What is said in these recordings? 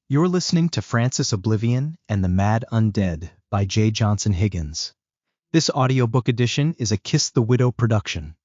You're listening to Francis Oblivion and the Mad Undead by J. Johnson Higgins. This audiobook edition is a Kiss the Widow production.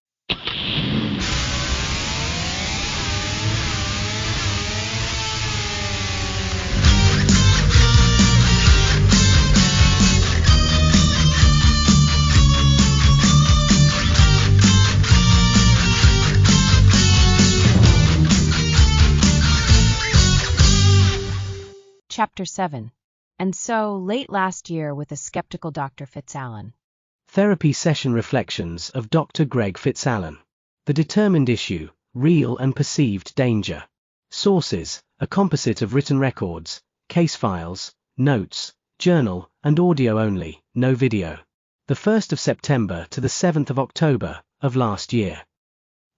Chapter 7. And so, late last year with a skeptical Dr. Fitzallen. Therapy Session Reflections of Dr. Greg Fitzallen. The Determined Issue, Real and Perceived Danger. Sources, a composite of written records, case files, notes, journal, and audio only, no video. The 1st of September to the 7th of October of last year.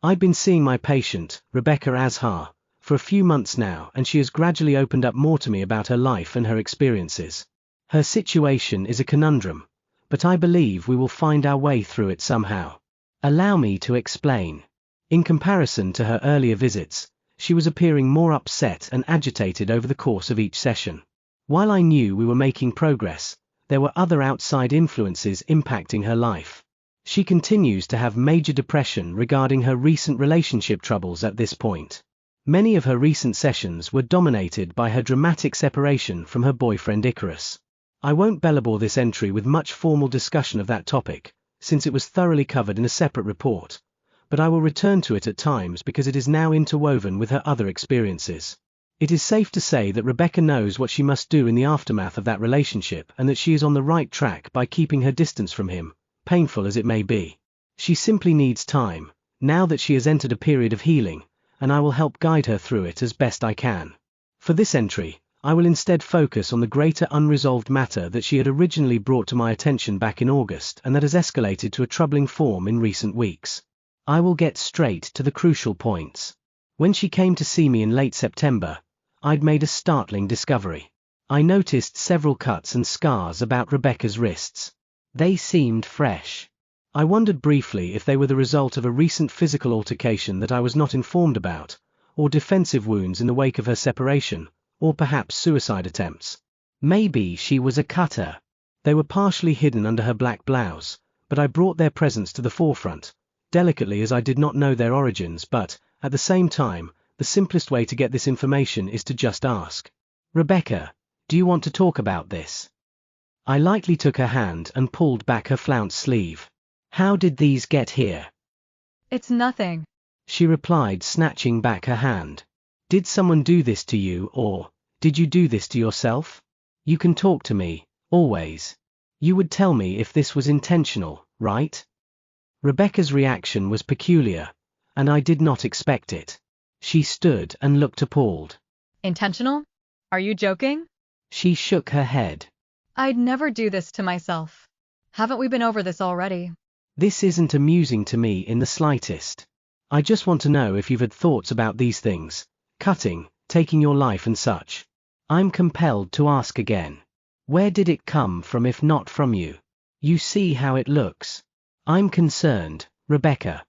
I'd been seeing my patient, Rebecca Azhar, for a few months now, and she has gradually opened up more to me about her life and her experiences. Her situation is a conundrum, but I believe we will find our way through it somehow. Allow me to explain. In comparison to her earlier visits, she was appearing more upset and agitated over the course of each session. While I knew we were making progress, there were other outside influences impacting her life. She continues to have major depression regarding her recent relationship troubles at this point. Many of her recent sessions were dominated by her dramatic separation from her boyfriend Icarus. I won't belabore this entry with much formal discussion of that topic, since it was thoroughly covered in a separate report, but I will return to it at times because it is now interwoven with her other experiences. It is safe to say that Rebecca knows what she must do in the aftermath of that relationship and that she is on the right track by keeping her distance from him, painful as it may be. She simply needs time, now that she has entered a period of healing, and I will help guide her through it as best I can. For this entry, I will instead focus on the greater unresolved matter that she had originally brought to my attention back in August and that has escalated to a troubling form in recent weeks. I will get straight to the crucial points. When she came to see me in late September, I'd made a startling discovery. I noticed several cuts and scars about Rebecca's wrists. They seemed fresh. I wondered briefly if they were the result of a recent physical altercation that I was not informed about, or defensive wounds in the wake of her separation, or perhaps suicide attempts. Maybe she was a cutter. They were partially hidden under her black blouse, but I brought their presence to the forefront, delicately as I did not know their origins, but, at the same time, the simplest way to get this information is to just ask. Rebecca, do you want to talk about this? I lightly took her hand and pulled back her flounced sleeve. How did these get here? It's nothing, she replied, snatching back her hand. Did someone do this to you, or did you do this to yourself? You can talk to me, always. You would tell me if this was intentional, right? Rebecca's reaction was peculiar, and I did not expect it. She stood and looked appalled. Intentional? Are you joking? She shook her head. I'd never do this to myself. Haven't we been over this already? This isn't amusing to me in the slightest. I just want to know if you've had thoughts about these things, cutting, taking your life and such. I'm compelled to ask again. Where did it come from if not from you? You see how it looks. I'm concerned, Rebecca.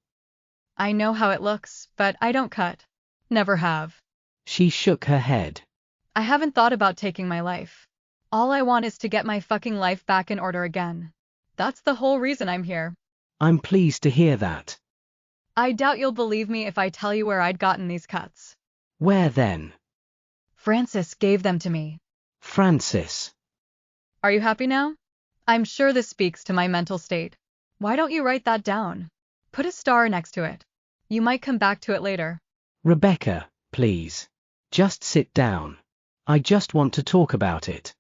I know how it looks, but I don't cut. Never have. She shook her head. I haven't thought about taking my life. All I want is to get my fucking life back in order again. That's the whole reason I'm here. I'm pleased to hear that. I doubt you'll believe me if I tell you where I'd gotten these cuts. Where then? Francis gave them to me. Francis. Are you happy now? I'm sure this speaks to my mental state. Why don't you write that down? Put a star next to it. You might come back to it later. Rebecca, please. Just sit down. I just want to talk about it.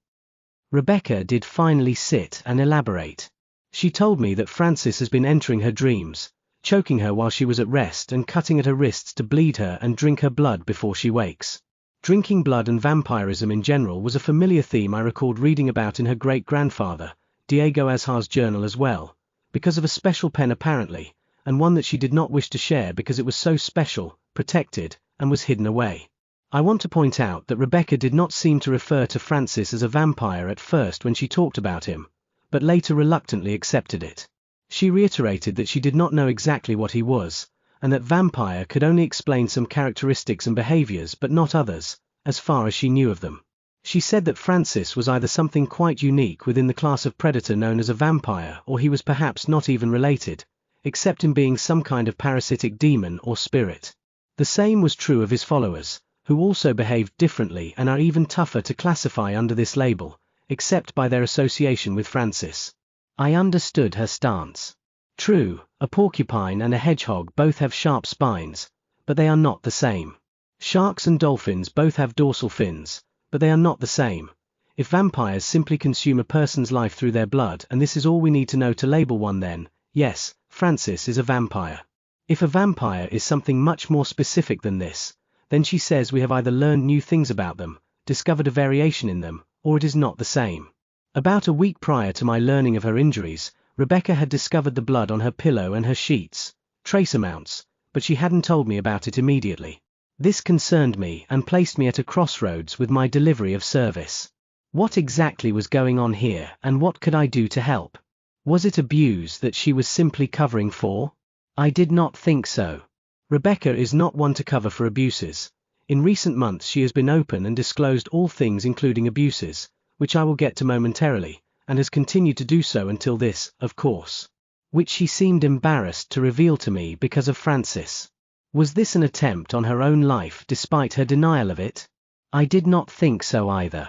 Rebecca did finally sit and elaborate. She told me that Francis has been entering her dreams, choking her while she was at rest and cutting at her wrists to bleed her and drink her blood before she wakes. Drinking blood and vampirism in general was a familiar theme I recalled reading about in her great-grandfather, Diego Azhar's journal as well, because of a special pen apparently, and one that she did not wish to share because it was so special, protected, and was hidden away. I want to point out that Rebecca did not seem to refer to Francis as a vampire at first when she talked about him, but later reluctantly accepted it. She reiterated that she did not know exactly what he was, and that vampire could only explain some characteristics and behaviors but not others, as far as she knew of them. She said that Francis was either something quite unique within the class of predator known as a vampire, or he was perhaps not even related, except in being some kind of parasitic demon or spirit. The same was true of his followers, who also behaved differently and are even tougher to classify under this label, except by their association with Francis. I understood her stance. True, a porcupine and a hedgehog both have sharp spines, but they are not the same. Sharks and dolphins both have dorsal fins, but they are not the same. If vampires simply consume a person's life through their blood and this is all we need to know to label one, then, yes, Francis is a vampire. If a vampire is something much more specific than this, then she says we have either learned new things about them, discovered a variation in them, or it is not the same. About a week prior to my learning of her injuries, Rebecca had discovered the blood on her pillow and her sheets, trace amounts, but she hadn't told me about it immediately. This concerned me and placed me at a crossroads with my delivery of service. What exactly was going on here, and what could I do to help? Was it abuse that she was simply covering for? I did not think so. Rebecca is not one to cover for abuses. In recent months she has been open and disclosed all things including abuses, which I will get to momentarily, and has continued to do so until this, of course. Which she seemed embarrassed to reveal to me because of Francis. Was this an attempt on her own life despite her denial of it? I did not think so either.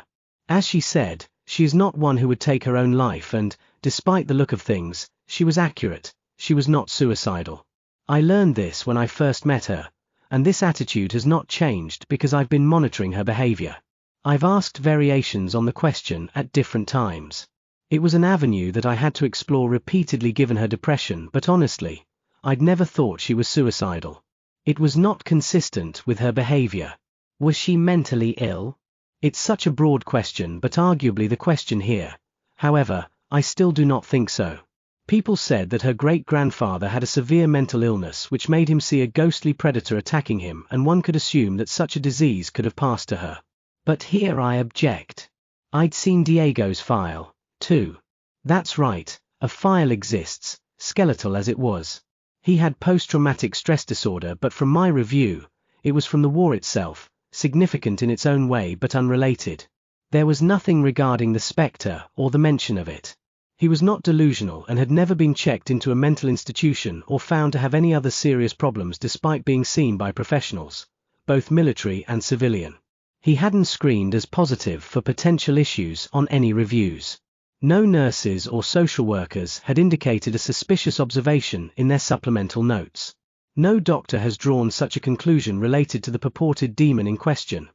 As she said, she is not one who would take her own life and, despite the look of things, she was accurate, she was not suicidal. I learned this when I first met her, and this attitude has not changed because I've been monitoring her behavior. I've asked variations on the question at different times. It was an avenue that I had to explore repeatedly given her depression, but honestly, I'd never thought she was suicidal. It was not consistent with her behavior. Was she mentally ill? It's such a broad question, but arguably the question here. However, I still do not think so. People said that her great-grandfather had a severe mental illness which made him see a ghostly predator attacking him, and one could assume that such a disease could have passed to her. But here I object. I'd seen Diego's file, too. That's right, a file exists, skeletal as it was. He had post-traumatic stress disorder, but from my review, it was from the war itself, significant in its own way but unrelated. There was nothing regarding the spectre or the mention of it. He was not delusional and had never been checked into a mental institution or found to have any other serious problems despite being seen by professionals, both military and civilian. He hadn't screened as positive for potential issues on any reviews. No nurses or social workers had indicated a suspicious observation in their supplemental notes. No doctor has drawn such a conclusion related to the purported demon in question.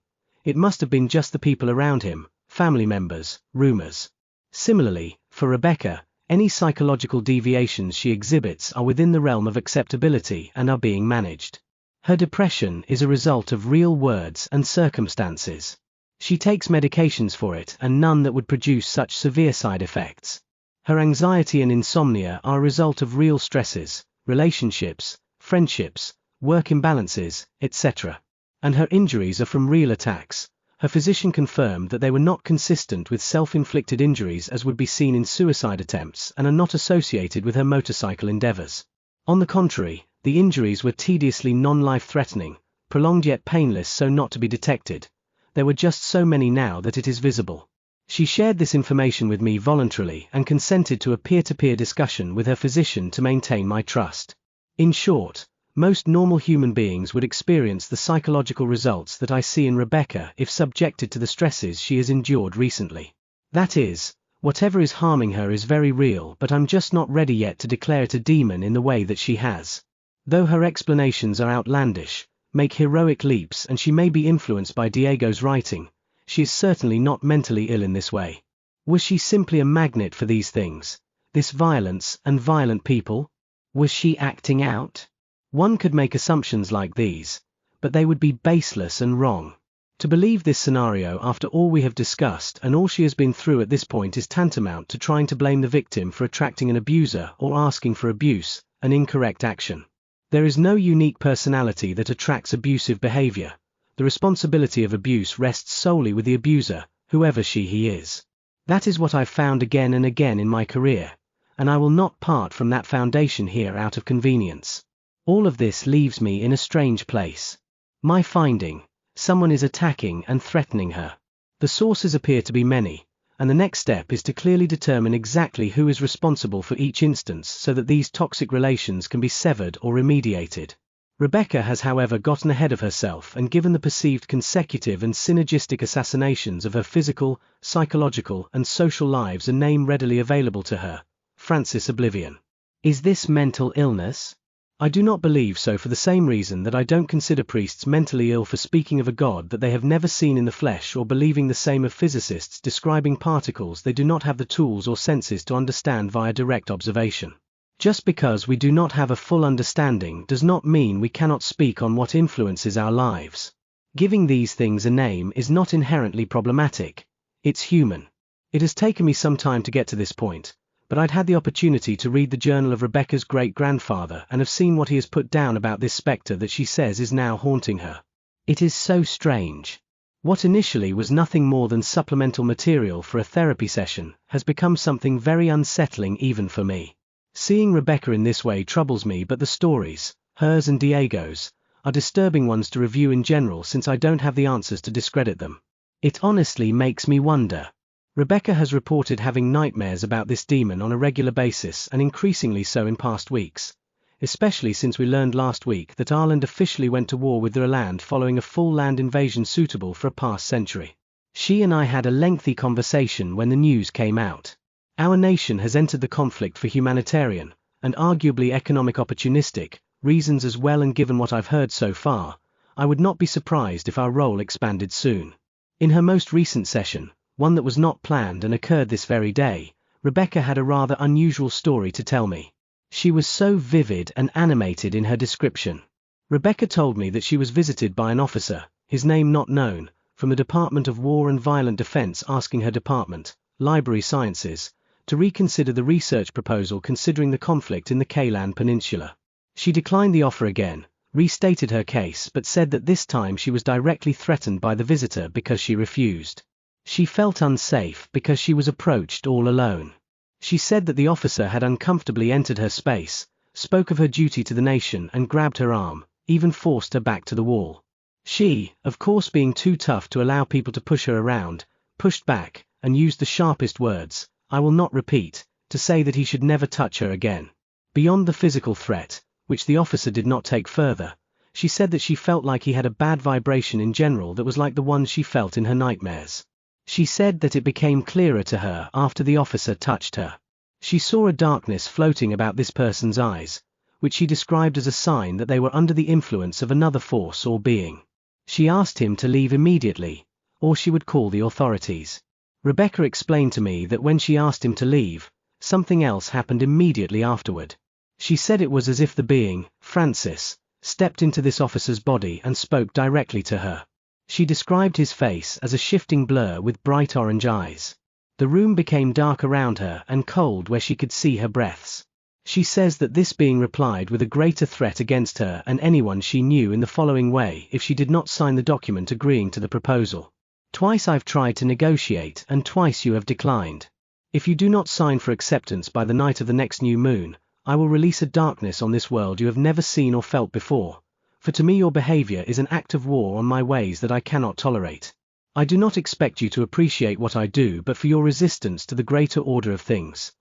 It must have been just the people around him, family members, rumors. Similarly, for Rebecca, any psychological deviations she exhibits are within the realm of acceptability and are being managed. Her depression is a result of real words and circumstances. She takes medications for it and none that would produce such severe side effects. Her anxiety and insomnia are a result of real stresses, relationships, friendships, work imbalances, etc. And her injuries are from real attacks. Her physician confirmed that they were not consistent with self-inflicted injuries as would be seen in suicide attempts and are not associated with her motorcycle endeavors. On the contrary, the injuries were tediously non-life-threatening, prolonged yet painless so not to be detected. There were just so many now that it is visible. She shared this information with me voluntarily and consented to a peer-to-peer discussion with her physician to maintain my trust. In short, most normal human beings would experience the psychological results that I see in Rebecca if subjected to the stresses she has endured recently. That is, whatever is harming her is very real, but I'm just not ready yet to declare it a demon in the way that she has. Though her explanations are outlandish, make heroic leaps, and she may be influenced by Diego's writing, she is certainly not mentally ill in this way. Was she simply a magnet for these things, this violence and violent people? Was she acting out? One could make assumptions like these, but they would be baseless and wrong. To believe this scenario after all we have discussed and all she has been through at this point is tantamount to trying to blame the victim for attracting an abuser or asking for abuse, an incorrect action. There is no unique personality that attracts abusive behavior. The responsibility of abuse rests solely with the abuser, whoever he is. That is what I've found again and again in my career, and I will not part from that foundation here out of convenience. All of this leaves me in a strange place. My finding: someone is attacking and threatening her. The sources appear to be many, and the next step is to clearly determine exactly who is responsible for each instance so that these toxic relations can be severed or remediated. Rebecca has, however, gotten ahead of herself and given the perceived consecutive and synergistic assassinations of her physical, psychological, and social lives a name readily available to her: Francis Oblivion. Is this mental illness? I do not believe so, for the same reason that I don't consider priests mentally ill for speaking of a God that they have never seen in the flesh, or believing the same of physicists describing particles they do not have the tools or senses to understand via direct observation. Just because we do not have a full understanding does not mean we cannot speak on what influences our lives. Giving these things a name is not inherently problematic. It's human. It has taken me some time to get to this point, but I'd had the opportunity to read the journal of Rebecca's great-grandfather and have seen what he has put down about this spectre that she says is now haunting her. It is so strange. What initially was nothing more than supplemental material for a therapy session has become something very unsettling even for me. Seeing Rebecca in this way troubles me, but the stories, hers and Diego's, are disturbing ones to review in general since I don't have the answers to discredit them. It honestly makes me wonder. Rebecca has reported having nightmares about this demon on a regular basis, and increasingly so in past weeks, especially since we learned last week that Ireland officially went to war with their land following a full land invasion suitable for a past century. She and I had a lengthy conversation when the news came out. Our nation has entered the conflict for humanitarian, and arguably economic opportunistic, reasons as well, and given what I've heard so far, I would not be surprised if our role expanded soon. In her most recent session, one that was not planned and occurred this very day, Rebecca had a rather unusual story to tell me. She was so vivid and animated in her description. Rebecca told me that she was visited by an officer, his name not known, from the Department of War and Violent Defense, asking her department, Library Sciences, to reconsider the research proposal considering the conflict in the Kaylan Peninsula. She declined the offer again, restated her case, but said that this time she was directly threatened by the visitor because she refused. She felt unsafe because she was approached all alone. She said that the officer had uncomfortably entered her space, spoke of her duty to the nation and grabbed her arm, even forced her back to the wall. She, of course being too tough to allow people to push her around, pushed back, and used the sharpest words, I will not repeat, to say that he should never touch her again. Beyond the physical threat, which the officer did not take further, she said that she felt like he had a bad vibration in general that was like the one she felt in her nightmares. She said that it became clearer to her after the officer touched her. She saw a darkness floating about this person's eyes, which she described as a sign that they were under the influence of another force or being. She asked him to leave immediately, or she would call the authorities. Rebecca explained to me that when she asked him to leave, something else happened immediately afterward. She said it was as if the being, Francis, stepped into this officer's body and spoke directly to her. She described his face as a shifting blur with bright orange eyes. The room became dark around her and cold where she could see her breaths. She says that this being replied with a greater threat against her and anyone she knew in the following way if she did not sign the document agreeing to the proposal. Twice I've tried to negotiate and twice you have declined. If you do not sign for acceptance by the night of the next new moon, I will release a darkness on this world you have never seen or felt before, for to me your behavior is an act of war on my ways that I cannot tolerate. I do not expect you to appreciate what I do, but for your resistance to the greater order of things,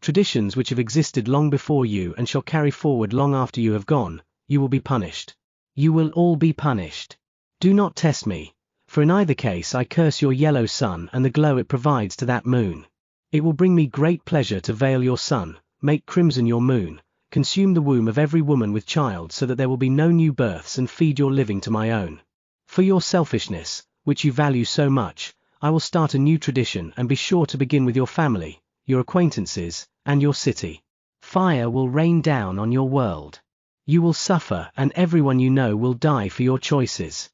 traditions which have existed long before you and shall carry forward long after you have gone, you will be punished. You will all be punished. Do not test me, for in either case I curse your yellow sun and the glow it provides to that moon. It will bring me great pleasure to veil your sun, make crimson your moon, consume the womb of every woman with child so that there will be no new births, and feed your living to my own. For your selfishness, which you value so much, I will start a new tradition and be sure to begin with your family, your acquaintances, and your city. Fire will rain down on your world. You will suffer and everyone you know will die for your choices.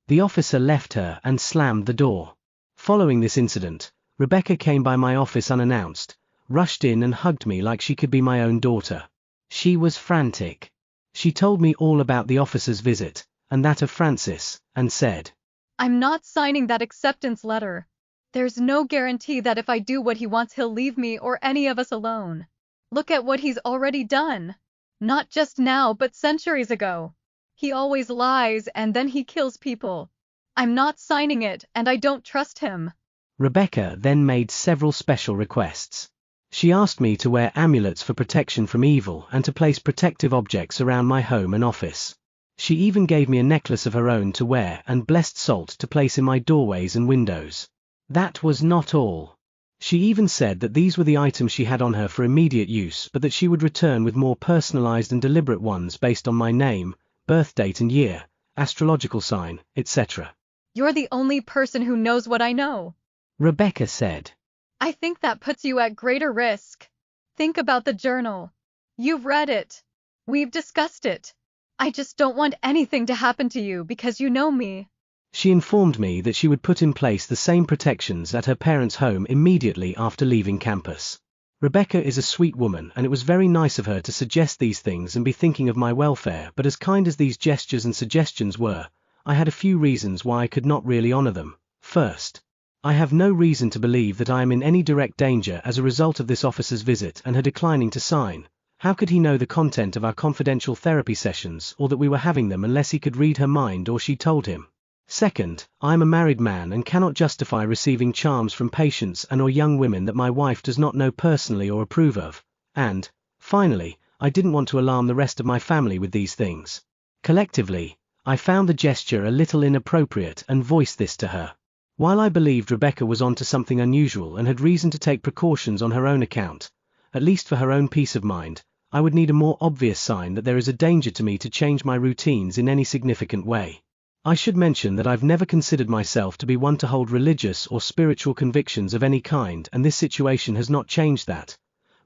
The officer left her and slammed the door. Following this incident, Rebecca came by my office unannounced, rushed in and hugged me like she could be my own daughter. She was frantic. She told me all about the officer's visit, and that of Francis, and said, I'm not signing that acceptance letter. There's no guarantee that if I do what he wants he'll leave me or any of us alone. Look at what he's already done. Not just now but centuries ago. He always lies and then he kills people. I'm not signing it, and I don't trust him. Rebecca then made several special requests. She asked me to wear amulets for protection from evil and to place protective objects around my home and office. She even gave me a necklace of her own to wear and blessed salt to place in my doorways and windows. That was not all. She even said that these were the items she had on her for immediate use, but that she would return with more personalized and deliberate ones based on my name, birth date and year, astrological sign, etc. You're the only person who knows what I know. Rebecca said. I think that puts you at greater risk. Think about the journal. You've read it. We've discussed it. I just don't want anything to happen to you because you know me. She informed me that she would put in place the same protections at her parents' home immediately after leaving campus. Rebecca is a sweet woman, and it was very nice of her to suggest these things and be thinking of my welfare, but as kind as these gestures and suggestions were, I had a few reasons why I could not really honor them. First, I have no reason to believe that I am in any direct danger as a result of this officer's visit and her declining to sign. How could he know the content of our confidential therapy sessions or that we were having them unless he could read her mind or she told him? Second, I am a married man and cannot justify receiving charms from patients and or young women that my wife does not know personally or approve of. And, finally, I didn't want to alarm the rest of my family with these things. Collectively, I found the gesture a little inappropriate and voiced this to her. While I believed Rebecca was onto something unusual and had reason to take precautions on her own account, at least for her own peace of mind, I would need a more obvious sign that there is a danger to me to change my routines in any significant way. I should mention that I've never considered myself to be one to hold religious or spiritual convictions of any kind, and this situation has not changed that.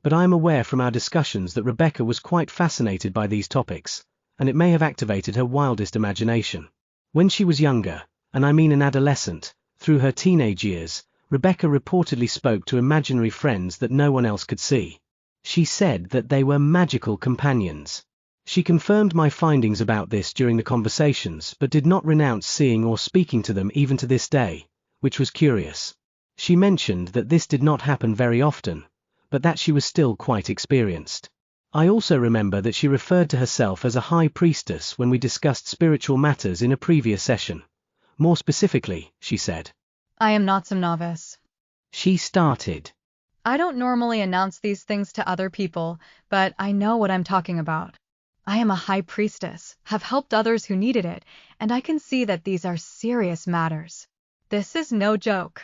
But I am aware from our discussions that Rebecca was quite fascinated by these topics, and it may have activated her wildest imagination. When she was younger, and I mean an adolescent, through her teenage years, Rebecca reportedly spoke to imaginary friends that no one else could see. She said that they were magical companions. She confirmed my findings about this during the conversations, but did not renounce seeing or speaking to them even to this day, which was curious. She mentioned that this did not happen very often, but that she was still quite experienced. I also remember that she referred to herself as a high priestess when we discussed spiritual matters in a previous session. More specifically, she said, I am not some novice. She started. I don't normally announce these things to other people, but I know what I'm talking about. I am a high priestess, have helped others who needed it, and I can see that these are serious matters. This is no joke.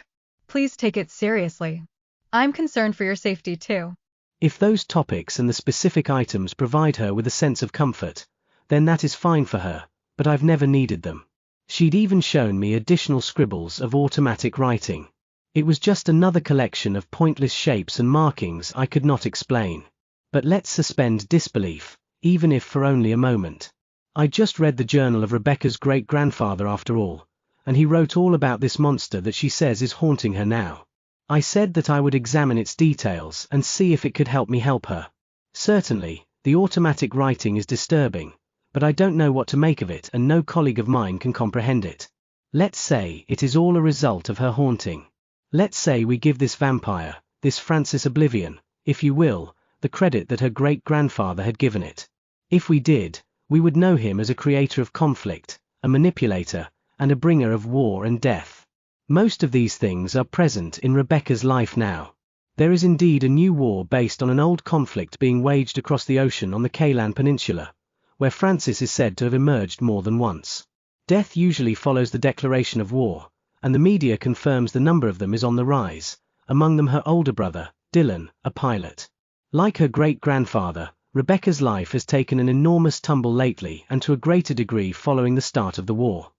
Please take it seriously. I'm concerned for your safety too. If those topics and the specific items provide her with a sense of comfort, then that is fine for her, but I've never needed them. She'd even shown me additional scribbles of automatic writing. It was just another collection of pointless shapes and markings I could not explain. But let's suspend disbelief, even if for only a moment. I just read the journal of Rebecca's great-grandfather after all, and he wrote all about this monster that she says is haunting her now. I said that I would examine its details and see if it could help me help her. Certainly, the automatic writing is disturbing, but I don't know what to make of it and no colleague of mine can comprehend it. Let's say it is all a result of her haunting. Let's say we give this vampire, this Francis Oblivion, if you will, the credit that her great-grandfather had given it. If we did, we would know him as a creator of conflict, a manipulator, and a bringer of war and death. Most of these things are present in Rebecca's life now. There is indeed a new war based on an old conflict being waged across the ocean on the Kaylan Peninsula, where Francis is said to have emerged more than once. Death usually follows the declaration of war, and the media confirms the number of them is on the rise, among them her older brother, Dylan, a pilot. Like her great-grandfather, Rebecca's life has taken an enormous tumble lately and to a greater degree following the start of the war.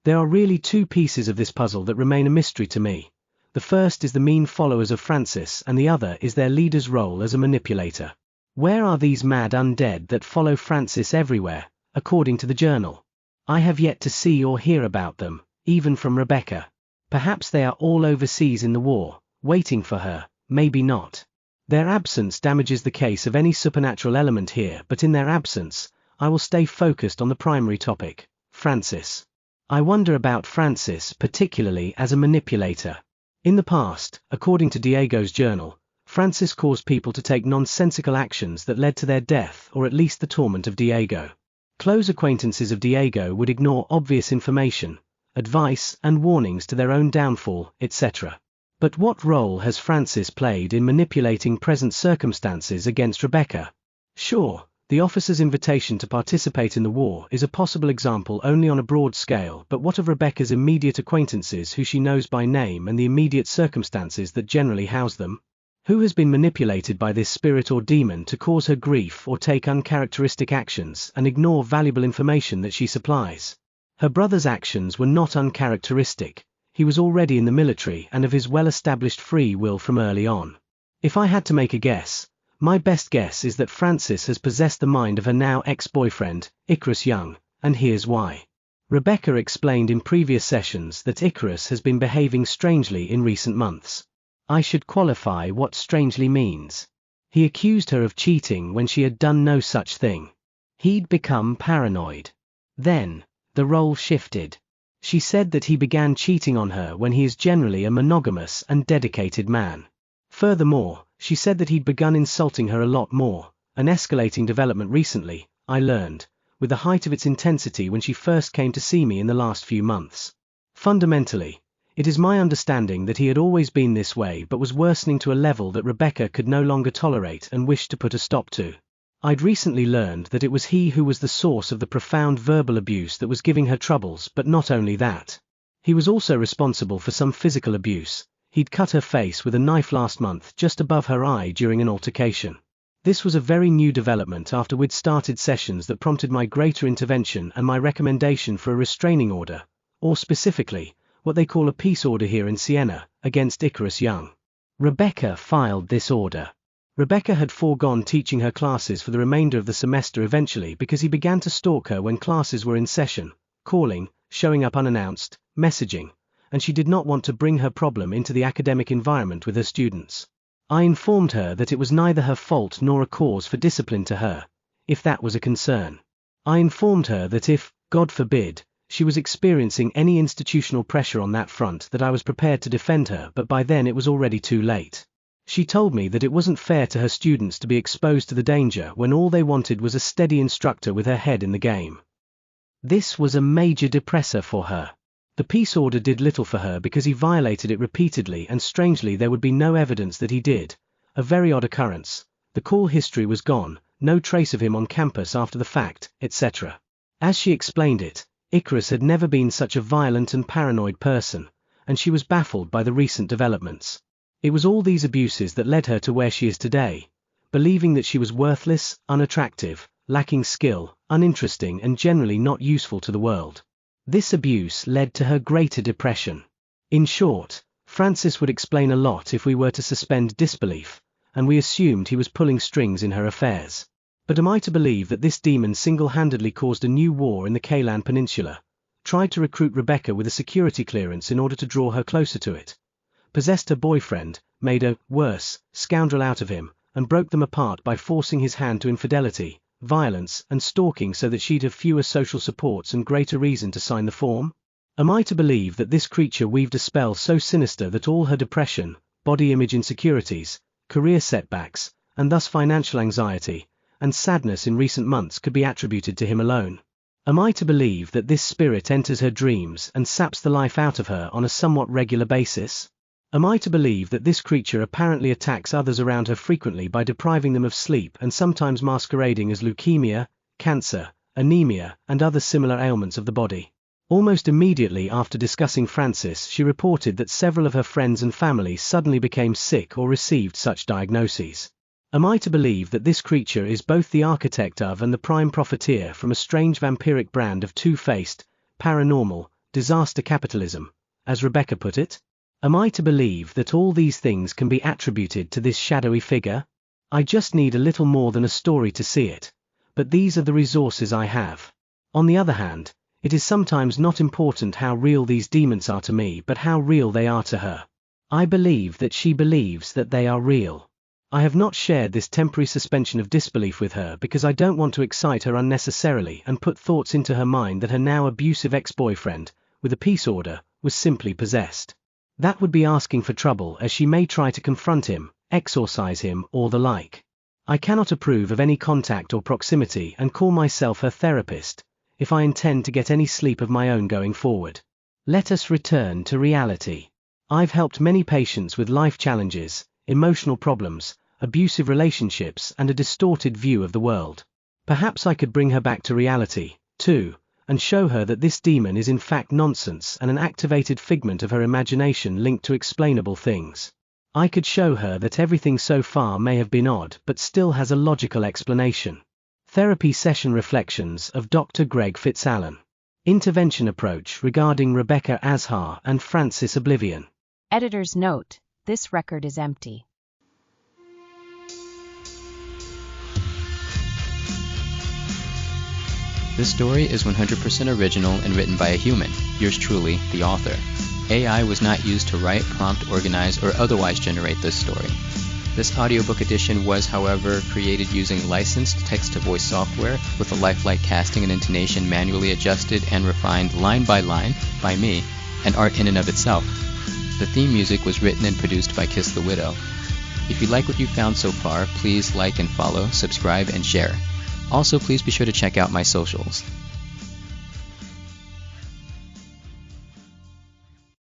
There are really two pieces of this puzzle that remain a mystery to me. The first is the mean followers of Francis and the other is their leader's role as a manipulator. Where are these mad undead that follow Francis everywhere, according to the journal? I have yet to see or hear about them, even from Rebecca. Perhaps they are all overseas in the war, waiting for her, maybe not. Their absence damages the case of any supernatural element here, but in their absence, I will stay focused on the primary topic, Francis. I wonder about Francis particularly as a manipulator. In the past, according to Diego's journal, Francis caused people to take nonsensical actions that led to their death or at least the torment of Diego. Close acquaintances of Diego would ignore obvious information, advice and warnings to their own downfall, etc. But what role has Francis played in manipulating present circumstances against Rebecca? Sure, the officer's invitation to participate in the war is a possible example only on a broad scale, but what of Rebecca's immediate acquaintances who she knows by name and the immediate circumstances that generally house them? Who has been manipulated by this spirit or demon to cause her grief or take uncharacteristic actions and ignore valuable information that she supplies? Her brother's actions were not uncharacteristic. He was already in the military and of his well-established free will from early on. If I had to make a guess, my best guess is that Francis has possessed the mind of her now ex-boyfriend, Icarus Young, and here's why. Rebecca explained in previous sessions that Icarus has been behaving strangely in recent months. I should qualify what strangely means. He accused her of cheating when she had done no such thing. He'd become paranoid. Then, the role shifted. She said that he began cheating on her when he is generally a monogamous and dedicated man. Furthermore, she said that he'd begun insulting her a lot more, an escalating development recently, I learned, with the height of its intensity when she first came to see me in the last few months. Fundamentally, it is my understanding that he had always been this way but was worsening to a level that Rebecca could no longer tolerate and wished to put a stop to. I'd recently learned that it was he who was the source of the profound verbal abuse that was giving her troubles, but not only that. He was also responsible for some physical abuse. He'd cut her face with a knife last month just above her eye during an altercation. This was a very new development after we'd started sessions that prompted my greater intervention and my recommendation for a restraining order, or specifically, what they call a peace order here in Siena, against Icarus Young. Rebecca filed this order. Rebecca had foregone teaching her classes for the remainder of the semester eventually because he began to stalk her when classes were in session, calling, showing up unannounced, messaging, and she did not want to bring her problem into the academic environment with her students. I informed her that it was neither her fault nor a cause for discipline to her, if that was a concern. I informed her that if, God forbid, she was experiencing any institutional pressure on that front that I was prepared to defend her, but by then it was already too late. She told me that it wasn't fair to her students to be exposed to the danger when all they wanted was a steady instructor with her head in the game. This was a major depressor for her. The peace order did little for her because he violated it repeatedly, and strangely there would be no evidence that he did. A very odd occurrence. The call history was gone, no trace of him on campus after the fact, etc. As she explained it, Icarus had never been such a violent and paranoid person, and she was baffled by the recent developments. It was all these abuses that led her to where she is today, believing that she was worthless, unattractive, lacking skill, uninteresting and generally not useful to the world. This abuse led to her greater depression. In short, Francis would explain a lot if we were to suspend disbelief, and we assumed he was pulling strings in her affairs. But am I to believe that this demon single-handedly caused a new war in the Kaylan Peninsula, tried to recruit Rebecca with a security clearance in order to draw her closer to it, possessed her boyfriend, made a, worse, scoundrel out of him, and broke them apart by forcing his hand to infidelity, violence, and stalking so that she'd have fewer social supports and greater reason to sign the form? Am I to believe that this creature weaved a spell so sinister that all her depression, body image insecurities, career setbacks, and thus financial anxiety, and sadness in recent months could be attributed to him alone? Am I to believe that this spirit enters her dreams and saps the life out of her on a somewhat regular basis? Am I to believe that this creature apparently attacks others around her frequently by depriving them of sleep and sometimes masquerading as leukemia, cancer, anemia, and other similar ailments of the body? Almost immediately after discussing Francis, she reported that several of her friends and family suddenly became sick or received such diagnoses. Am I to believe that this creature is both the architect of and the prime profiteer from a strange vampiric brand of two-faced, paranormal, disaster capitalism, as Rebecca put it? Am I to believe that all these things can be attributed to this shadowy figure? I just need a little more than a story to see it, but these are the resources I have. On the other hand, it is sometimes not important how real these demons are to me but how real they are to her. I believe that she believes that they are real. I have not shared this temporary suspension of disbelief with her because I don't want to excite her unnecessarily and put thoughts into her mind that her now abusive ex-boyfriend, with a peace order, was simply possessed. That would be asking for trouble, as she may try to confront him, exorcise him, or the like. I cannot approve of any contact or proximity and call myself her therapist, if I intend to get any sleep of my own going forward. Let us return to reality. I've helped many patients with life challenges, emotional problems, abusive relationships, and a distorted view of the world. Perhaps I could bring her back to reality, too, and show her that this demon is in fact nonsense and an activated figment of her imagination linked to explainable things. I could show her that everything so far may have been odd but still has a logical explanation. Therapy Session Reflections of Dr. Greg Fitzallen. Intervention Approach regarding Rebecca Azhar and Francis Oblivion. Editor's note: this record is empty. This story is 100% original and written by a human, yours truly, the author. AI was not used to write, prompt, organize, or otherwise generate this story. This audiobook edition was, however, created using licensed text-to-voice software with a lifelike casting and intonation manually adjusted and refined line by line by me, and art in and of itself. The theme music was written and produced by Kiss the Widow. If you like what you found so far, please like and follow, subscribe, and share. Also, please be sure to check out my socials.